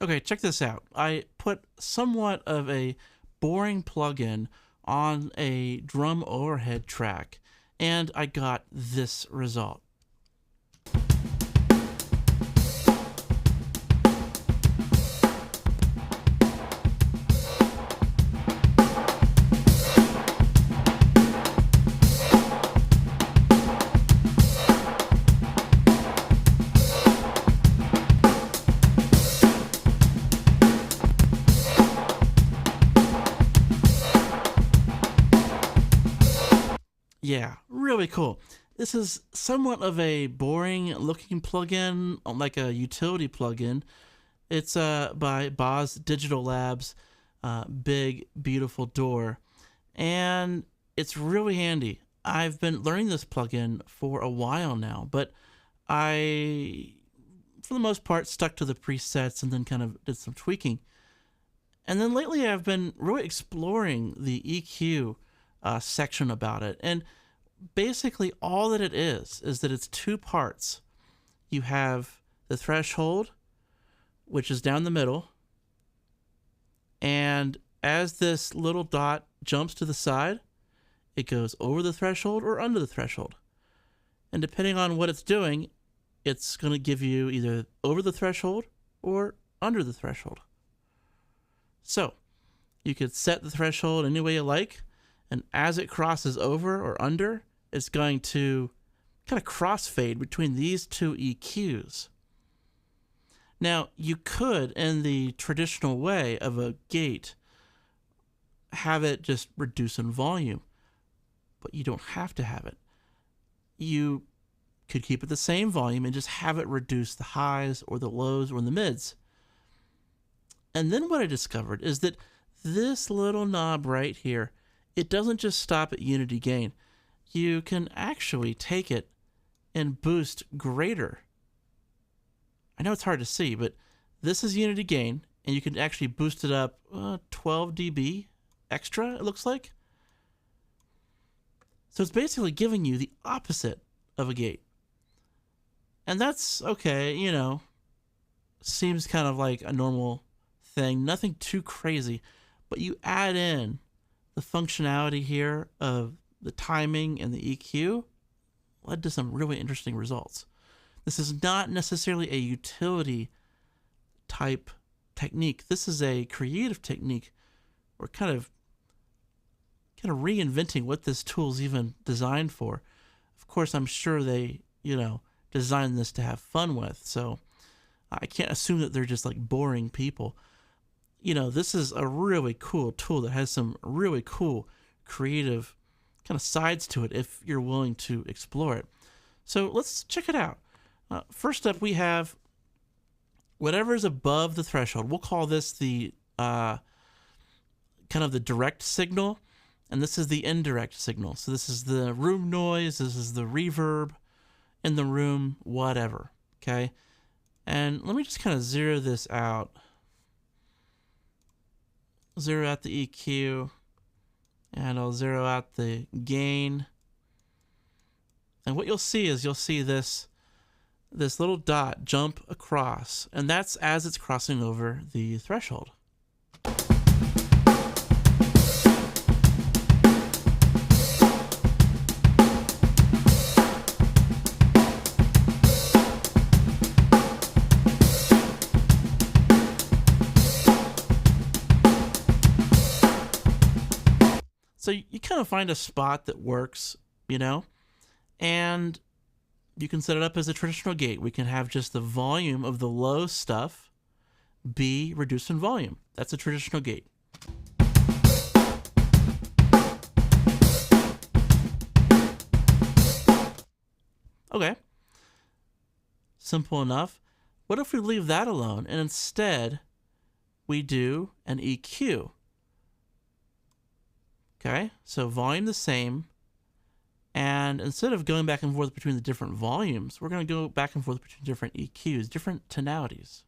Okay, check this out. I put somewhat of a boring plugin on a drum overhead track, and I got this result. Yeah, really cool. This is somewhat of a boring looking plugin, like a utility plugin. It's by Boz Digital Labs, big, beautiful door. And it's really handy. I've been learning this plugin for a while now, but I, for the most part, stuck to the presets and then kind of did some tweaking. And then lately I've been really exploring the EQ section about it. And basically all that it is that it's two parts. You have the threshold, which is down the middle. And as this little dot jumps to the side, it goes over the threshold or under the threshold. And depending on what it's doing, it's going to give you either over the threshold or under the threshold. So you could set the threshold any way you like, and as it crosses over or under, it's going to kind of crossfade between these two EQs. Now, you could, in the traditional way of a gate, have it just reduce in volume, but you don't have to have it. You could keep it the same volume and just have it reduce the highs or the lows or the mids. And then what I discovered is that this little knob right here, it doesn't just stop at unity gain. You can actually take it and boost greater. I know it's hard to see, but this is unity gain, and you can actually boost it up 12 dB extra, it looks like. So it's basically giving you the opposite of a gate. And that's okay, you know, seems kind of like a normal thing, nothing too crazy, but you add in the functionality here of the timing and the EQ, led to some really interesting results. This is not necessarily a utility type technique. This is a creative technique. We're kind of reinventing what this tool is even designed for. Of course, I'm sure they, designed this to have fun with. So I can't assume that they're just like boring people. This is a really cool tool that has some really cool creative kind of sides to it if you're willing to explore it. So let's check it out. First up, we have whatever is above the threshold. We'll call this the kind of the direct signal, and this is the indirect signal. So this is the room noise, this is the reverb in the room, whatever, okay? And let me just kind of zero this out. Zero out the EQ, and I'll zero out the gain. And what you'll see is this little dot jump across, and that's as it's crossing over the threshold. So you kind of find a spot that works, and you can set it up as a traditional gate. We can have just the volume of the low stuff be reduced in volume. That's a traditional gate. Okay. Simple enough. What if we leave that alone and instead we do an EQ? Okay, so volume the same, and instead of going back and forth between the different volumes, we're going to go back and forth between different EQs, different tonalities.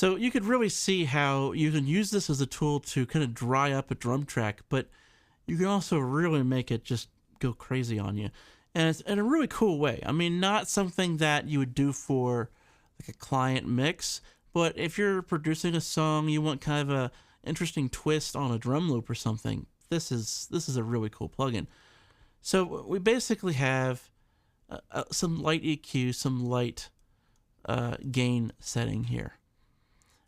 So you could really see how you can use this as a tool to kind of dry up a drum track, but you can also really make it just go crazy on you. And it's in a really cool way. I mean, not something that you would do for like a client mix, but if you're producing a song, you want kind of a interesting twist on a drum loop or something, this is a really cool plugin. So we basically have some light EQ, some light gain setting here.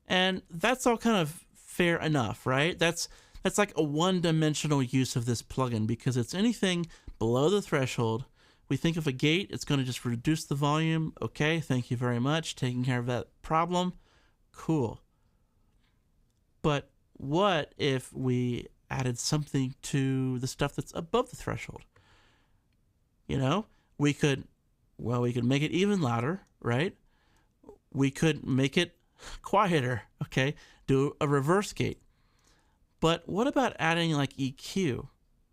And that's all kind of fair enough, right? That's like a one-dimensional use of this plugin because it's anything below the threshold. We think of a gate, it's going to just reduce the volume. Okay, thank you very much. Taking care of that problem. Cool. But what if we added something to the stuff that's above the threshold? You know, we could make it even louder, right? We could make it quieter, okay? Do a reverse gate. But what about adding like EQ,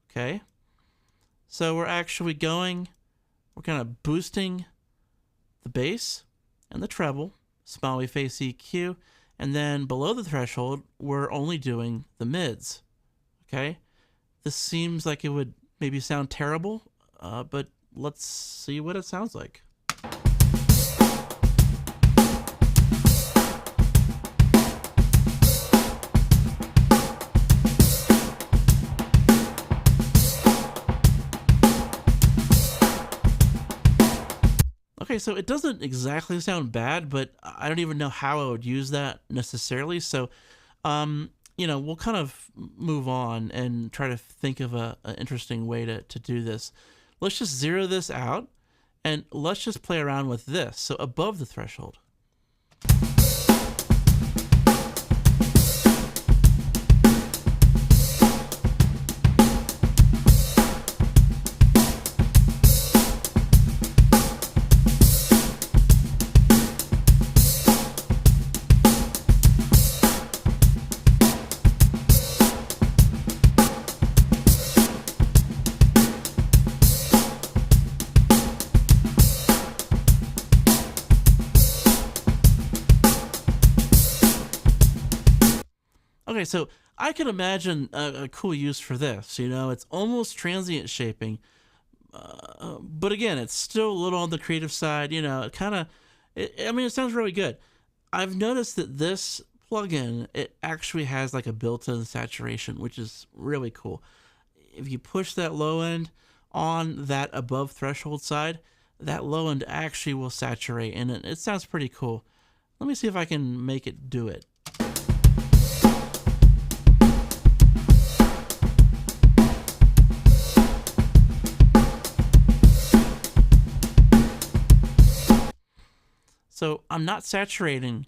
okay? So we're kind of boosting the bass and the treble, smiley face EQ, and then below the threshold, we're only doing the mids, okay? This seems like it would maybe sound terrible, but let's see what it sounds like. Okay, so it doesn't exactly sound bad, but I don't even know how I would use that necessarily. So, we'll kind of move on and try to think of an interesting way to do this. Let's just zero this out, and let's just play around with this. So above the threshold. Okay, so I can imagine a cool use for this. It's almost transient shaping, but again, it's still a little on the creative side. It sounds really good. I've noticed that this plugin, it actually has like a built-in saturation, which is really cool. If you push that low end on that above threshold side, that low end actually will saturate, and it sounds pretty cool. Let me see if I can make it do it. So I'm not saturating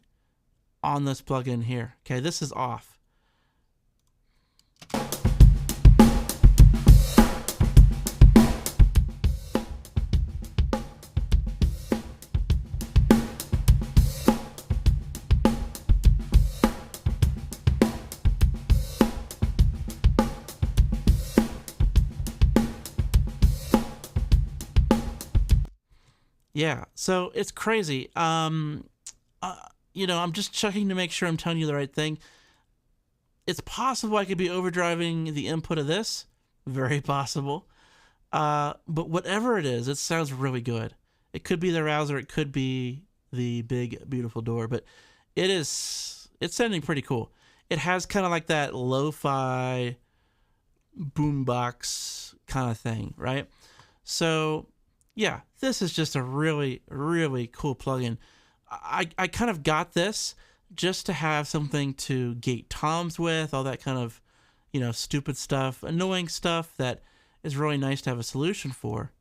on this plugin here. Okay, this is off. Yeah, so it's crazy. I'm just checking to make sure I'm telling you the right thing. It's possible I could be overdriving the input of this. Very possible. But whatever it is, it sounds really good. It could be the Rouser, it could be the big, beautiful door, but it's sounding pretty cool. It has kind of like that lo-fi boombox kind of thing, right? So yeah, this is just a really, really cool plugin. I kind of got this just to have something to gate toms with, all that kind of, stupid stuff, annoying stuff that is really nice to have a solution for.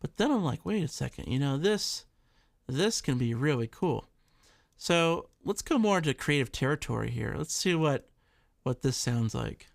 But then I'm like, wait a second, this can be really cool. So let's go more into creative territory here. Let's see what this sounds like.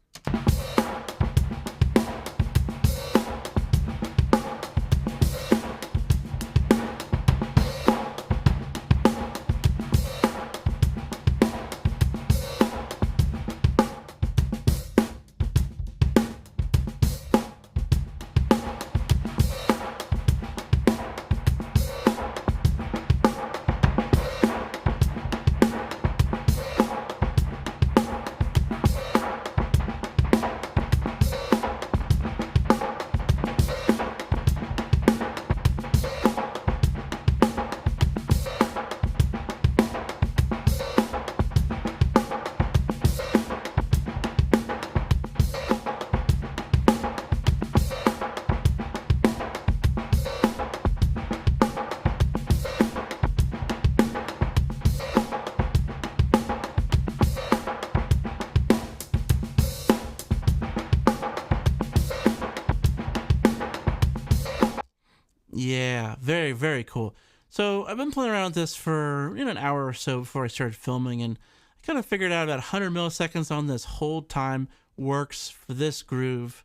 Yeah, very, very cool. So I've been playing around with this for an hour or so before I started filming, and I kind of figured out that 100 milliseconds on this hold time works for this groove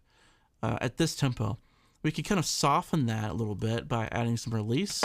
at this tempo. We could kind of soften that a little bit by adding some release.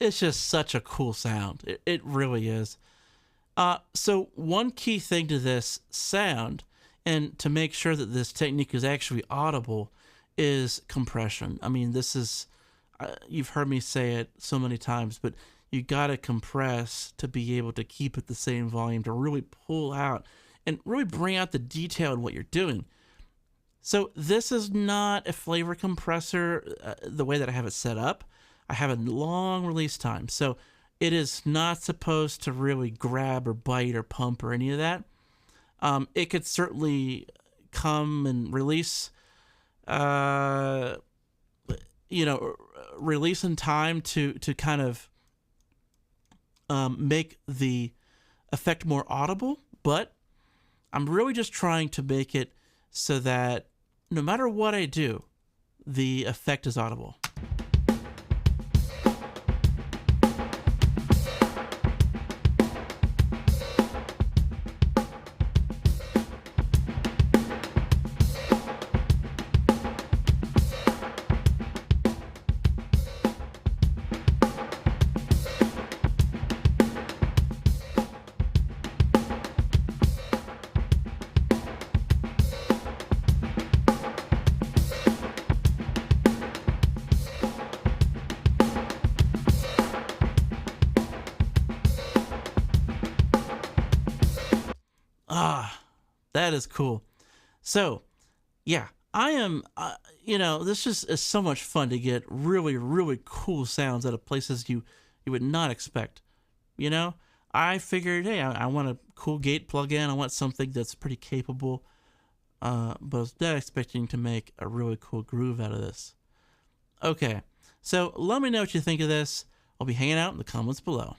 It's just such a cool sound. It really is. So one key thing to this sound, and to make sure that this technique is actually audible, is compression. I mean, this is you've heard me say it so many times, but you gotta compress to be able to keep at the same volume to really pull out and really bring out the detail in what you're doing. So this is not a flavor compressor the way that I have it set up. I have a long release time, so it is not supposed to really grab or bite or pump or any of that. It could certainly come and release, uh, release in time to kind of make the effect more audible. But I'm really just trying to make it so that no matter what I do, the effect is audible. Ah, that is cool. So, yeah, I am, this just is so much fun to get really, really cool sounds out of places you would not expect. You know, I figured, hey, I want a cool gate plug-in. I want something that's pretty capable, but I was not expecting to make a really cool groove out of this. Okay, so let me know what you think of this. I'll be hanging out in the comments below.